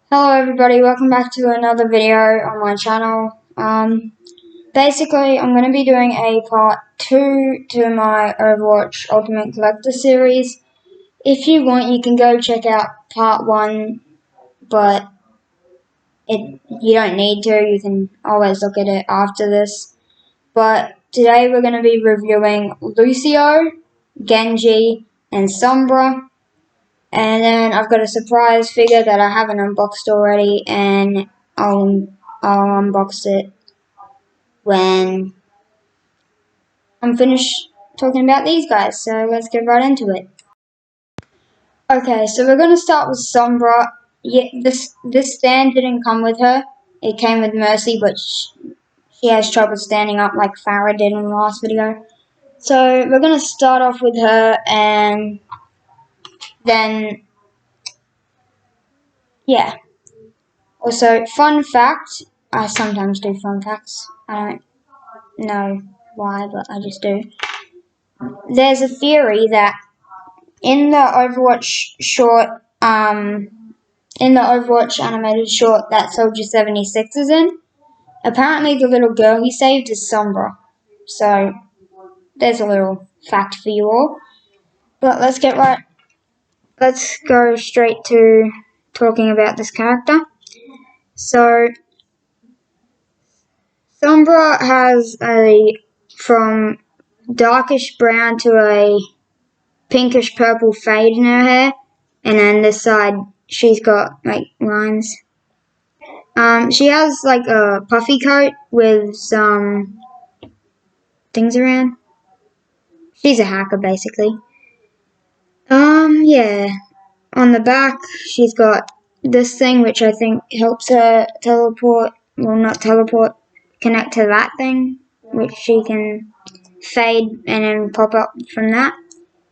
Hello everybody, welcome back to another video on my channel. Basically I'm going to be doing a part 2 to my Overwatch Ultimate Collector series. If you want, you can go check out part 1, but you don't need to, you can always look at it after this. But today we're going to be reviewing Lucio, Genji, and Sombra. And then I've got a surprise figure that I haven't unboxed already, and I'll unbox it when I'm finished talking about these guys. So let's get right into it. Okay, so we're gonna start with Sombra. Yeah, this stand didn't come with her. It came with Mercy, but she has trouble standing up like Farah did in the last video. So we're gonna start off with her, and then yeah. Also, fun fact, I sometimes do fun facts. I don't know why, but I just do. There's a theory that in the Overwatch short, in the Overwatch animated short that Soldier 76 is in, apparently the little girl he saved is Sombra. So, there's a little fact for you all. But let's go straight to talking about this character. So, Sombra has from darkish brown to a pinkish purple fade in her hair, and then this side she's got like lines. She has like a puffy coat with some things around. She's a hacker basically. Yeah. On the back she's got this thing which I think helps her teleport, well not teleport, connect to that thing, which she can fade and then pop up from that.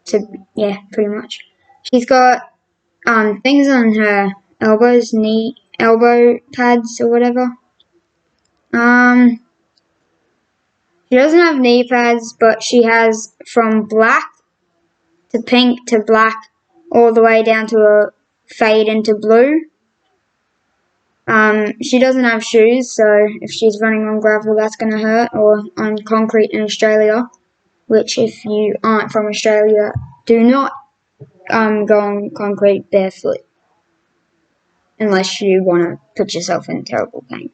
So yeah, pretty much. She's got things on her elbows, elbow pads or whatever. She doesn't have knee pads, but she has from black to pink to black all the way down to a fade into blue. She doesn't have shoes, so if she's running on gravel, that's going to hurt, or on concrete in Australia, which if you aren't from Australia, do not go on concrete barefoot unless you want to put yourself in terrible pain.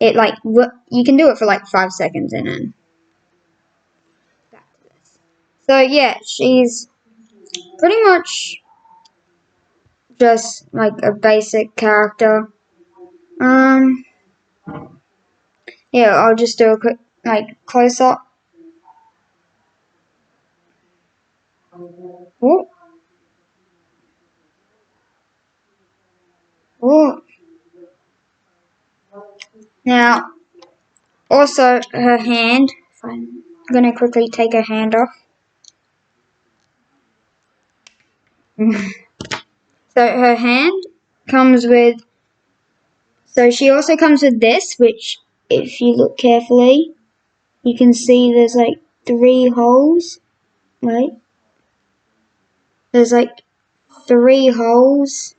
You can do it for like 5 seconds and then back to this. So yeah, she's pretty much just like a basic character. Yeah, I'll just do a quick close up. Oh. Oh. Now, also her hand. I'm gonna quickly take her hand off. So her hand comes with. So she also comes with this, which, if you look carefully, you can see there's like 3 holes. Right? There's like 3 holes.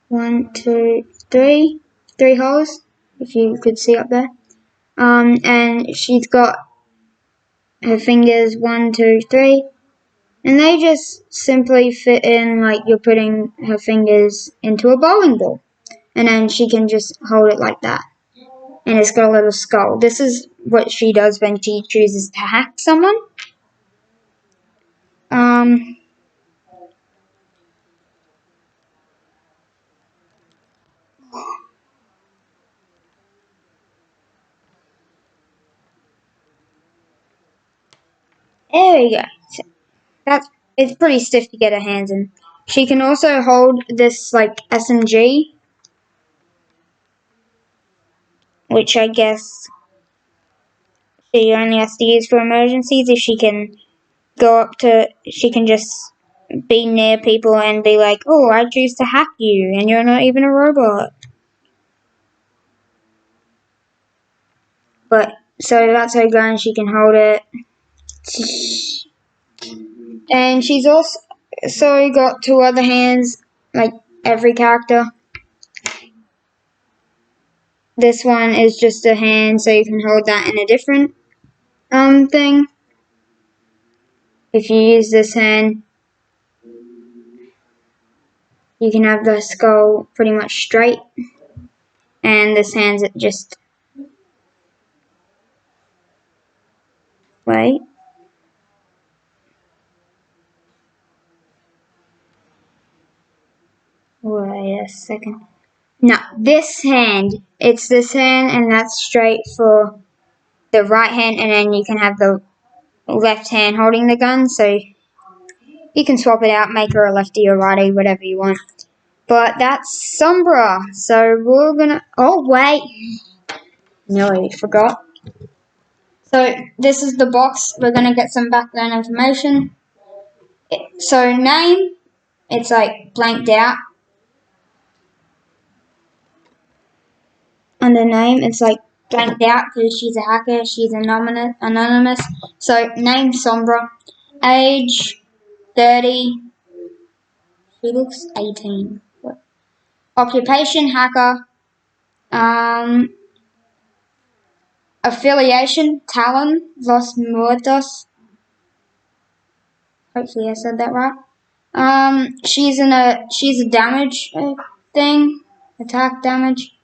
1, 2, 3. 3 holes, if you could see up there. And she's got her fingers 1, 2, 3. And they just simply fit in like you're putting her fingers into a bowling ball. And then she can just hold it like that. And it's got a little skull. This is what she does when she chooses to hack someone. There we go. So it's pretty stiff to get her hands in. She can also hold this like SMG, which I guess she only has to use for emergencies. If she can she can just be near people and be like, oh, I choose to hack you, and you're not even a robot. But, so that's her gun, she can hold it. And she's also got 2 other hands, like every character. This one is just a hand, so you can hold that in a different thing. If you use this hand, you can have the skull pretty much straight, and this hand's just wait a second. No, this hand, it's this hand, and that's straight for the right hand, and then you can have the left hand holding the gun, so you can swap it out, make her a lefty or righty, whatever you want. But that's Sombra, so we're gonna, oh wait, nearly forgot. So this is the box, we're gonna get some background information. So name, it's like blanked out. Under name, it's like blanked out because she's a hacker, she's anonymous. So name Sombra, age 30, she looks 18. What? Occupation hacker, affiliation Talon Los Muertos. Hopefully I said that right. She's a damage thing, attack damage.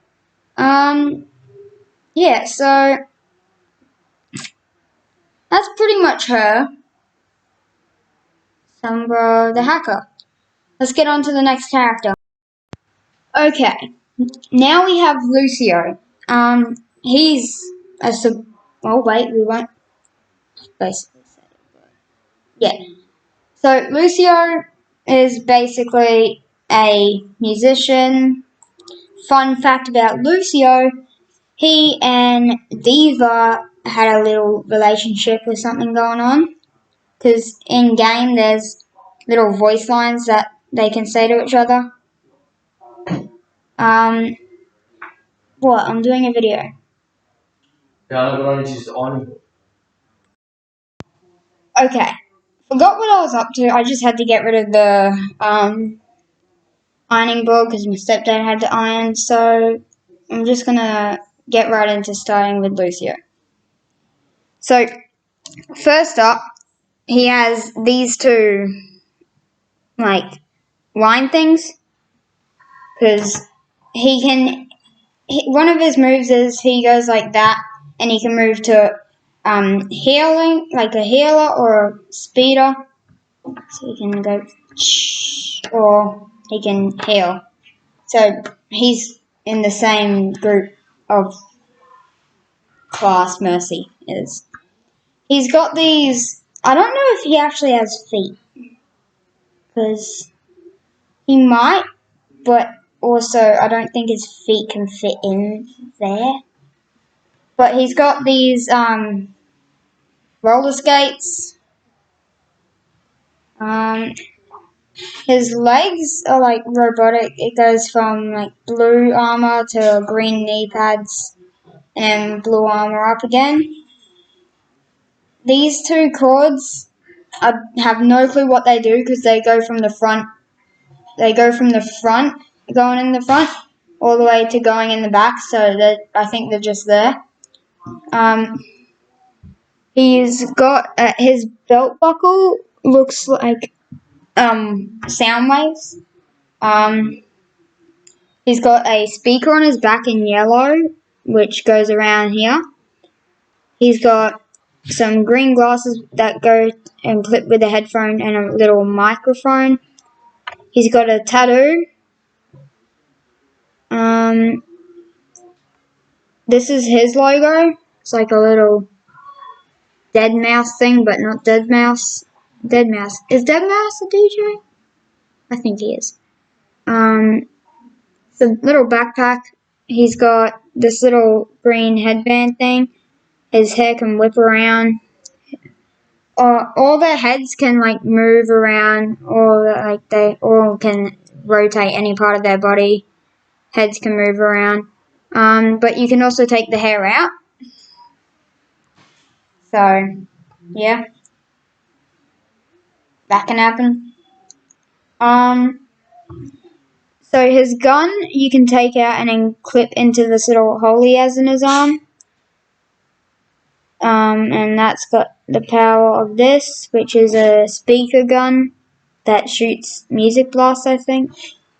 Yeah, so that's pretty much her. Sombra the hacker. Let's get on to the next character. Okay, now we have Lucio. He's a oh wait, we won't basically say it, but yeah. So Lucio is basically a musician. Fun fact about Lucio, he and Diva had a little relationship with something going on. Because in game there's little voice lines that they can say to each other. What? I'm doing a video. Okay. Forgot what I was up to. I just had to get rid of the ironing board because my stepdad had to iron. So I'm just gonna get right into starting with Lucio. So first up, he has these two like line things because he can. One of his moves is he goes like that, and he can move to healing, like a healer or a speeder. So he can go, or he can heal. So he's in the same group of class Mercy is. He's got these. I don't know if he actually has feet, because he might, but also I don't think his feet can fit in there. But he's got these roller skates. His legs are like robotic. It goes from like blue armor to green knee pads and blue armor up again. These two cords, I have no clue what they do because they go from the front. They go from the front, going in the front, all the way to going in the back. So I think they're just there. He's got his belt buckle looks like sound waves. He's got a speaker on his back in yellow, which goes around here. He's got some green glasses that go and clip with a headphone and a little microphone. He's got a tattoo. This is his logo. It's like a little dead mouse thing, but not dead mouse. Dead mouse. Is dead mouse a DJ? I think he is. The little backpack. He's got this little green headband thing. His hair can whip around. All their heads can like move around, or like they all can rotate any part of their body. Heads can move around, but you can also take the hair out. So, yeah, that can happen. So his gun you can take out and then clip into this little hole he has in his arm. And that's got the power of this, which is a speaker gun that shoots music blasts, I think.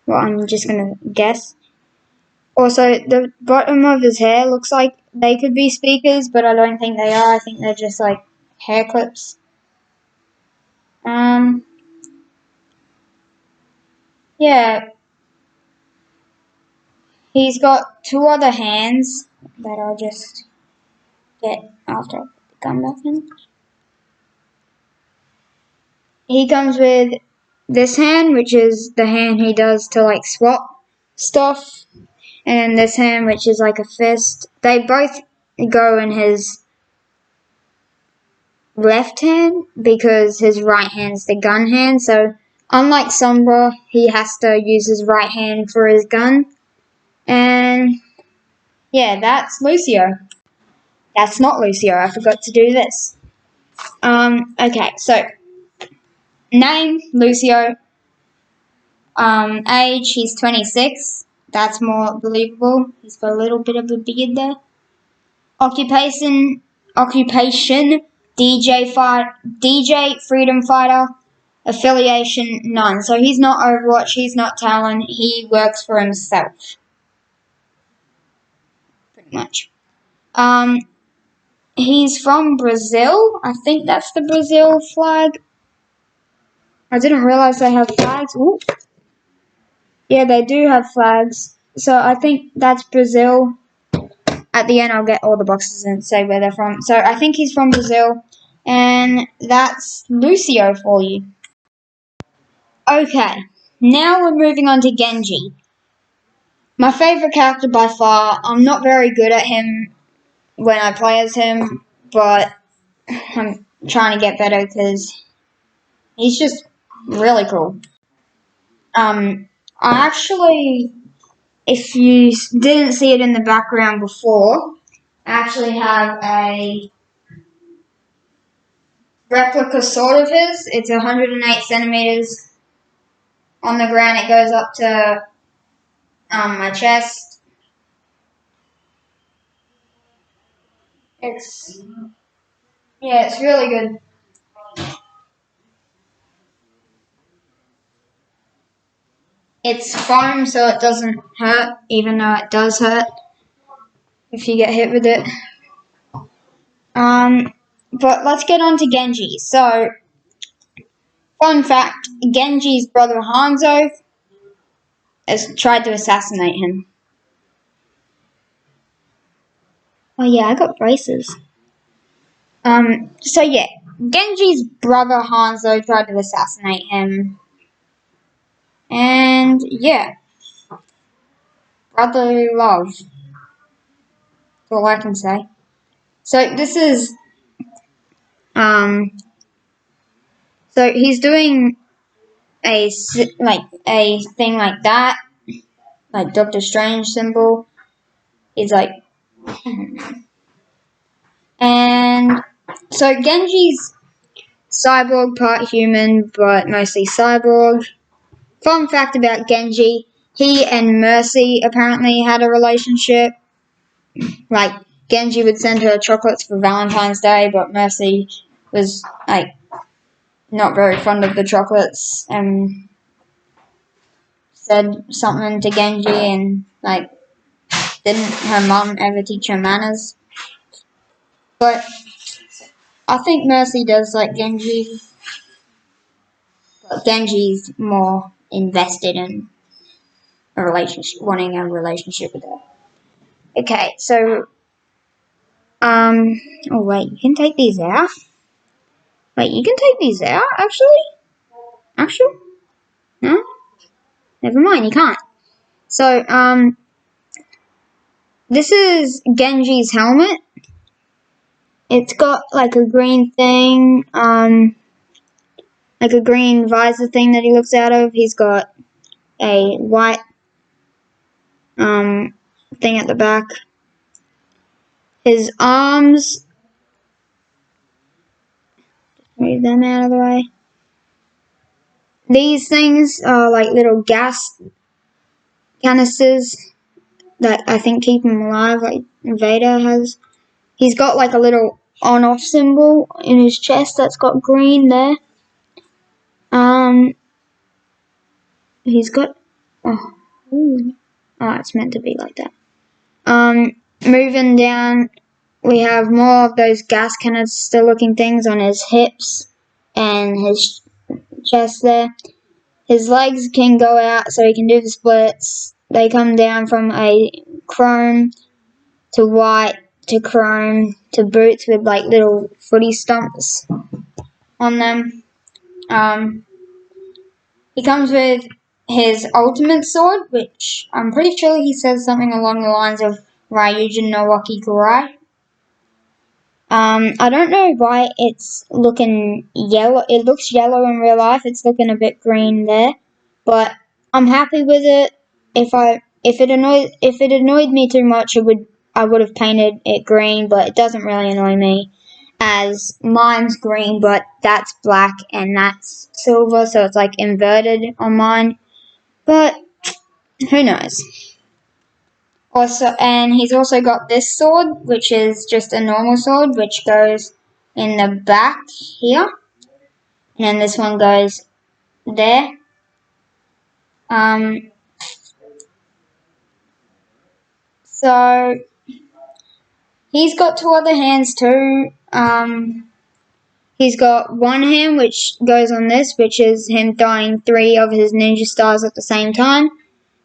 Well, I'm just gonna guess. Also, the bottom of his hair looks like they could be speakers, but I don't think they are. I think they're just like hair clips. Yeah, he's got two other hands that I'll just get after I put the gun back in. He comes with this hand, which is the hand he does to like swap stuff, and this hand, which is like a fist. They both go in his left hand because his right hand is the gun hand. So unlike Sombra, he has to use his right hand for his gun. And yeah, that's Lucio. That's not Lucio. I forgot to do this. Okay, so name Lucio. Age he's 26. That's more believable. He's got a little bit of a beard there. Occupation DJ Freedom Fighter. Affiliation none. So he's not Overwatch. He's not Talon. He works for himself. Pretty much. He's from Brazil. I think that's the Brazil flag. I didn't realize they have flags. Ooh. Yeah, they do have flags. So I think that's Brazil. At the end, I'll get all the boxes and say where they're from. So I think he's from Brazil. And that's Lucio for you. Okay, now we're moving on to Genji. My favourite character by far. I'm not very good at him when I play as him, but I'm trying to get better because he's just really cool. I actually, if you didn't see it in the background before, I actually have a replica sword of his. It's 108 centimeters on the ground. It goes up to my chest. It's really good. It's foam, so it doesn't hurt, even though it does hurt if you get hit with it. But let's get on to Genji. So, fun fact: Genji's brother Hanzo has tried to assassinate him. Oh yeah, I got braces. So yeah, Genji's brother Hanzo tried to assassinate him. And yeah, brotherly love. That's all I can say. So this is, so he's doing a thing like that, like Doctor Strange symbol. He's like, and so Genji's cyborg, part human, but mostly cyborg. Fun fact about Genji, he and Mercy apparently had a relationship. Like, Genji would send her chocolates for Valentine's Day, but Mercy was, like, not very fond of the chocolates and said something to Genji and, like, didn't her mum ever teach her manners? But I think Mercy does like Genji, but Genji's more invested in a relationship, wanting a relationship with her. Okay, so, oh wait, you can take these out? Wait, you can take these out, Actually? No? Never mind, you can't. So, this is Genji's helmet. It's got, like, a green thing, like a green visor thing that he looks out of. He's got a white, thing at the back. His arms, move them out of the way. These things are like little gas canisters that I think keep him alive, like Vader has. He's got like a little on-off symbol in his chest that's got green there. He's got it's meant to be like that. Moving down, we have more of those gas canister looking things on his hips and his chest there. His legs can go out so he can do the splits. They come down from a chrome to white to chrome to boots with like little footy stumps on them. He comes with his ultimate sword, which I'm pretty sure he says something along the lines of Ryujin no Wakigarai. I don't know why it's looking yellow. It looks yellow in real life. It's looking a bit green there, but I'm happy with it. If it annoyed me too much, I would have painted it green, but it doesn't really annoy me, as mine's green, but that's black and that's silver, so it's like inverted on mine. But who knows? Also, and he's also got this sword, which is just a normal sword, which goes in the back here, and then this one goes there. So he's got two other hands too. He's got one hand which goes on this, which is him throwing 3 of his ninja stars at the same time.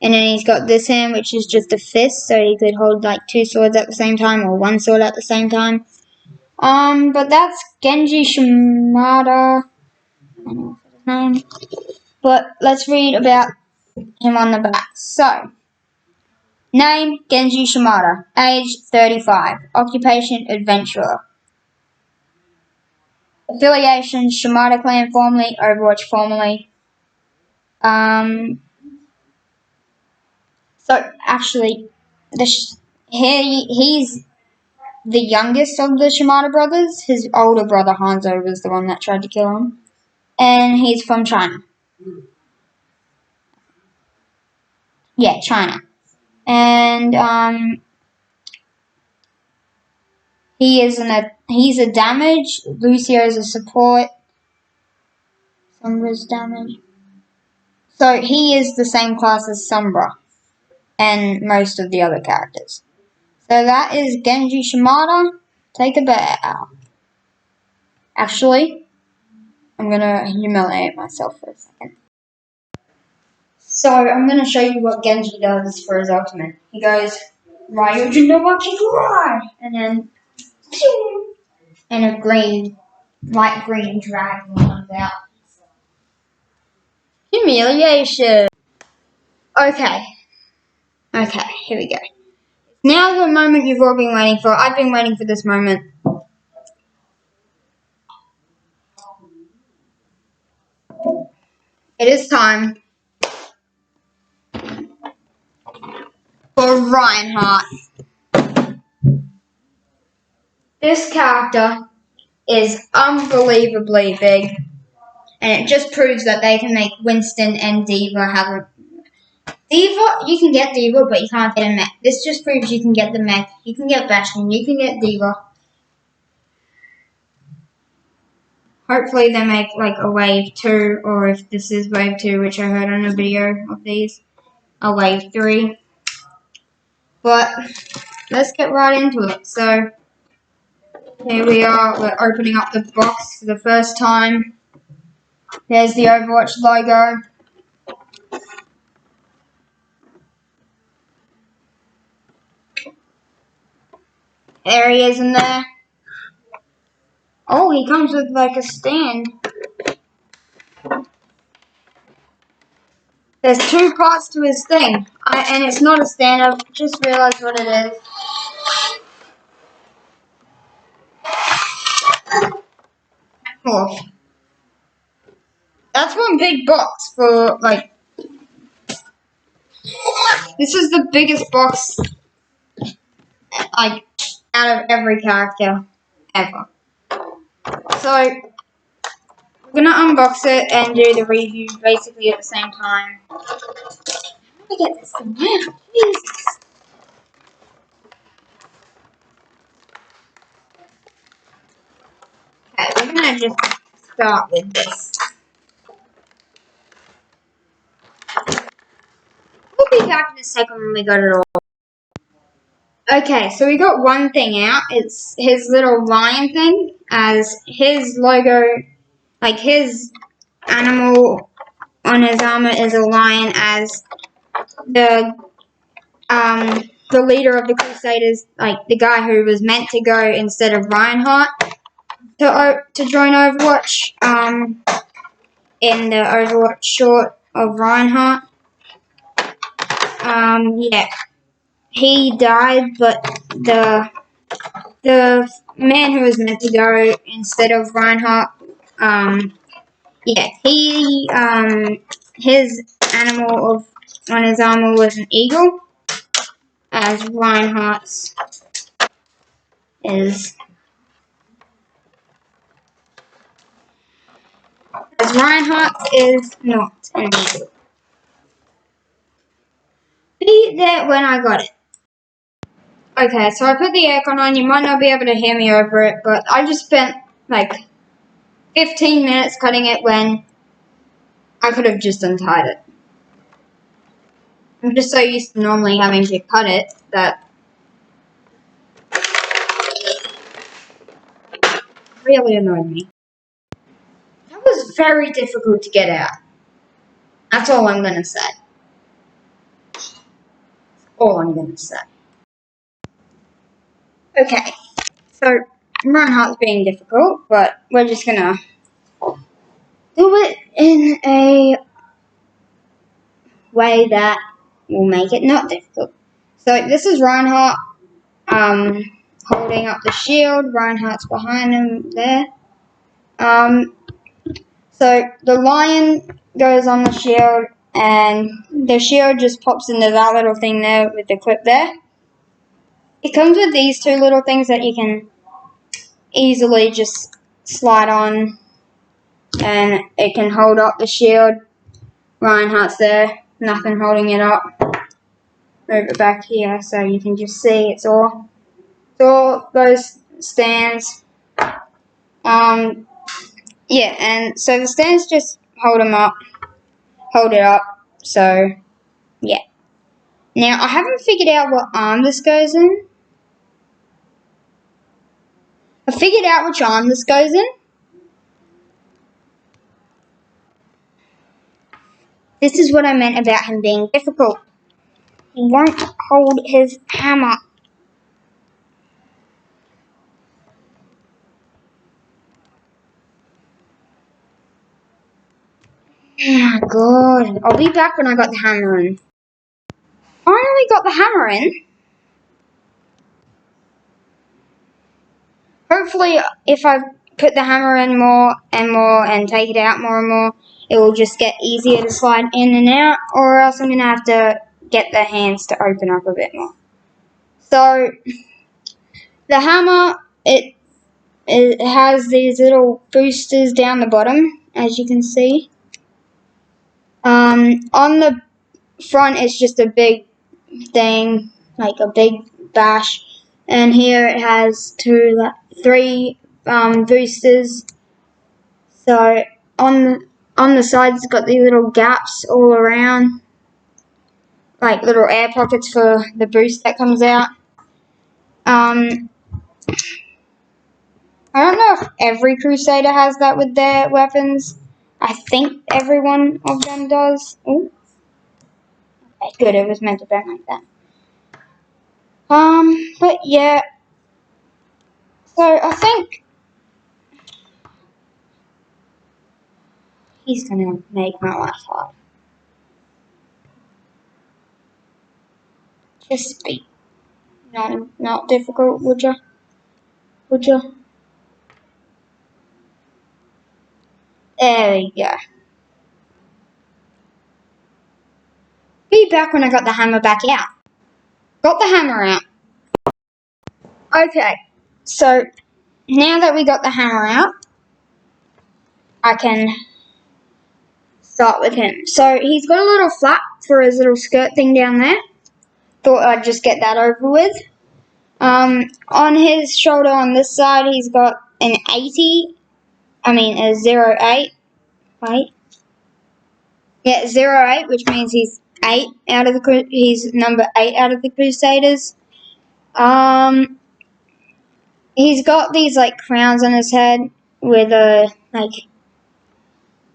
And then he's got this hand, which is just a fist, so he could hold like 2 swords at the same time or 1 sword at the same time. But that's Genji Shimada. I don't know his name. But let's read about him on the back. So, name Genji Shimada. Age 35. Occupation adventurer. Affiliation Shimada Clan formerly, Overwatch formerly. So actually, he's the youngest of the Shimada brothers. His older brother Hanzo was the one that tried to kill him, and he's from China. Yeah, China, and he's a damage. Lucio's a support. Sombra's damage. So he is the same class as Sombra and most of the other characters. So that is Genji Shimada. Take a bow. Actually, I'm gonna humiliate myself for a second. So I'm gonna show you what Genji does for his ultimate. He goes Ryujin no Wakigarai, and then pew, and a light green dragon comes out. Humiliation. Okay, here we go. Now the moment you've all been waiting for. I've been waiting for this moment. It is time for Reinhardt. This character is unbelievably big, and it just proves that they can make Winston and D.Va have a... D.Va, you can get D.Va, but you can't get a mech. This just proves you can get the mech, you can get Bastion, you can get D.Va. Hopefully they make like a wave 2, or if this is wave 2, which I heard on a video of these, a wave 3. But let's get right into it. So here we are, we're opening up the box for the first time. There's the Overwatch logo. There he is in there. Oh, he comes with like a stand. There's 2 parts to his thing, and it's not a stand. I've just realized what it is. Oh. That's one big box for, like... This is the biggest box, like, out of every character ever. So, we're gonna unbox it and do the review basically at the same time. to get this thing out. Jesus. Okay, we're gonna just start with this. We'll be back in a second when we got it all. Okay, so we got one thing out. It's his little lion thing, as his logo, like his animal on his armor is a lion, as the leader of the Crusaders, like the guy who was meant to go instead of Reinhardt to join Overwatch, in the Overwatch short of Reinhardt. Yeah, he died, but the man who was meant to go instead of Reinhardt, yeah, his animal on his armor was an eagle, as Reinhardt's is. As Reinhardt is not an eagle. Be there when I got it. Okay, so I put the aircon on. You might not be able to hear me over it, but I just spent like 15 minutes cutting it when I could have just untied it. I'm just so used to normally having to cut it that really annoyed me. That was very difficult to get out. That's all I'm gonna say. All I'm gonna say. Okay, so Reinhardt's being difficult, but we're just gonna do it in a way that will make it not difficult. So this is Reinhardt, holding up the shield. Reinhardt's behind him there. So the lion goes on the shield, and the shield just pops into that little thing there with the clip there. It comes with these two little things that you can easily just slide on, and it can hold up the shield. Reinhardt's there, nothing holding it up. Move it back here so you can just see it's all those stands. Yeah, and so the stands just hold it up. So yeah. Now I haven't figured out what arm this goes in. I figured out which arm this goes in. This is what I meant about him being difficult. He won't hold his hammer. Oh my god. I'll be back when I got the hammer in. Finally got the hammer in. Hopefully, if I put the hammer in more and more and take it out more and more, it will just get easier to slide in and out, or else I'm going to have to get the hands to open up a bit more. So, the hammer, it has these little boosters down the bottom, as you can see. On the front, it's just a big thing, like a big bash. And here it has three boosters. So on the sides, it's got these little gaps all around, like little air pockets for the boost that comes out. I don't know if every Crusader has that with their weapons. I think every one of them does. Ooh. Okay, good, it was meant to burn like that. But yeah. So I think he's gonna make my life hard. Just be not difficult, would ya? Would ya? There we go. Be back when I got the hammer back out. Got the hammer out. Okay, so now that we got the hammer out, I can start with him. So he's got a little flap for his little skirt thing down there. Thought I'd just get that over with. On his shoulder on this side, he's got an 80. I mean, a 08. Wait. Yeah, 08, which means he's he's number 8 out of the Crusaders. He's got these like crowns on his head with a like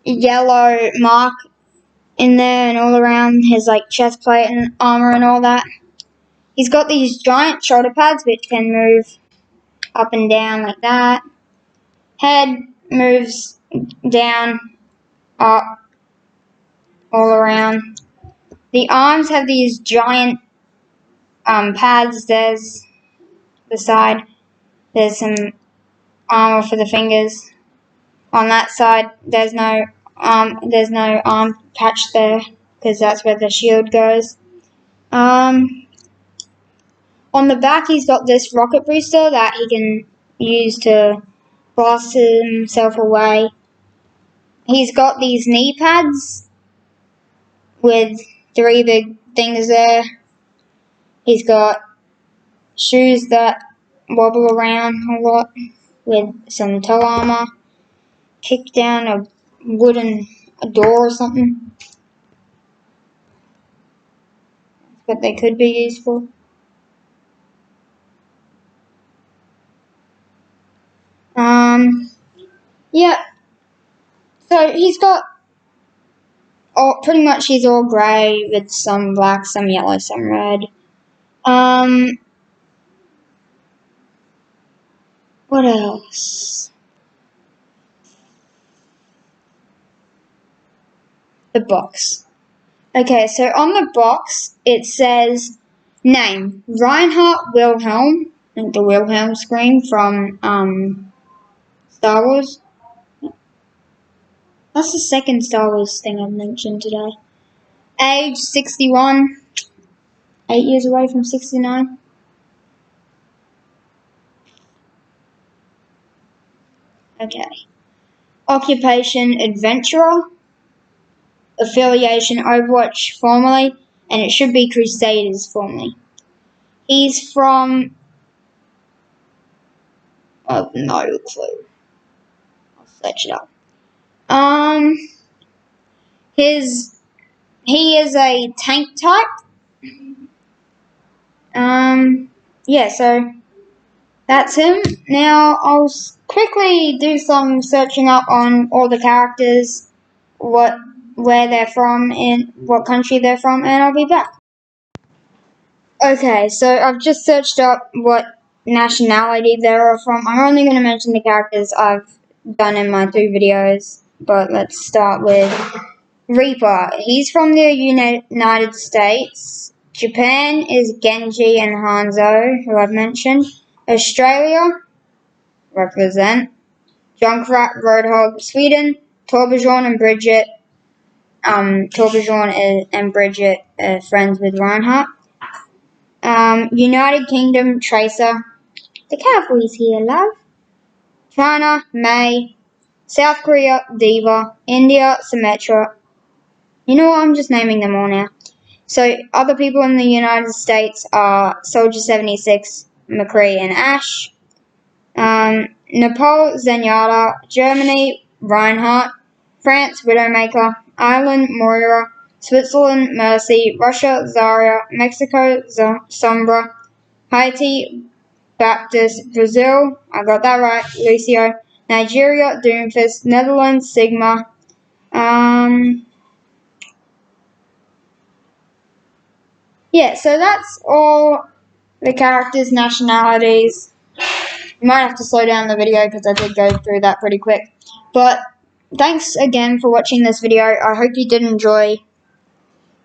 yellow mark in there and all around his like chest plate and armor and all that. He's got these giant shoulder pads which can move up and down like that. Head moves down, up, all around. The arms have these giant pads. There's the side. There's some armor for the fingers. On that side, there's no arm patch there because that's where the shield goes. On the back, he's got this rocket booster that he can use to blast himself away. He's got these knee pads with 3 big things there. He's got shoes that wobble around a lot with some toe armor. Kick down a wooden door or something. That's what they could be used for. Yeah. So he's got pretty much he's all grey with some black, some yellow, some red. What else? The box. Okay, so on the box it says name Reinhard Wilhelm, like the Wilhelm scream from Star Wars. That's the second Star Wars thing I've mentioned today. Age 61. 8 years away from 69. Okay. Occupation adventurer. Affiliation Overwatch formerly, and it should be Crusaders formerly. He's from... Oh, no clue. I'll search it up. He is a tank type. Yeah, so that's him. Now I'll quickly do some searching up on all the characters, where they're from and what country they're from, and I'll be back. Okay, so I've just searched up what nationality they're from. I'm only going to mention the characters I've done in my 2 videos, but let's start with Reaper. He's from the United States. Japan is Genji and Hanzo, who I've mentioned. Australia, represent. Junkrat, Roadhog. Sweden, Torbjorn and Bridget. Torbjorn and Bridget are friends with Reinhardt. United Kingdom, Tracer. The Cowboys here, love. China, May. South Korea, Diva. India, Symmetra. You know what, I'm just naming them all now. So, other people in the United States are Soldier 76, McCree, and Ash. Nepal, Zenyatta. Germany, Reinhardt. France, Widowmaker. Ireland, Moira. Switzerland, Mercy. Russia, Zarya. Mexico, Sombra. Haiti, Baptist. Brazil, I got that right, Lucio. Nigeria, Doomfist. Netherlands, Sigma. Yeah, so that's all the characters' nationalities. You might have to slow down the video because I did go through that pretty quick. But thanks again for watching this video. I hope you did enjoy.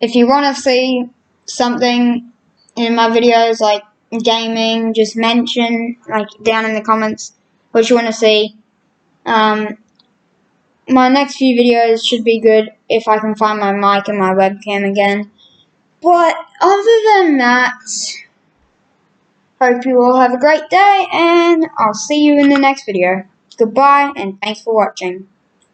If you want to see something in my videos like gaming, just mention like down in the comments what you want to see. My next few videos should be good if I can find my mic and my webcam again. But other than that, hope you all have a great day, and I'll see you in the next video. Goodbye, and thanks for watching.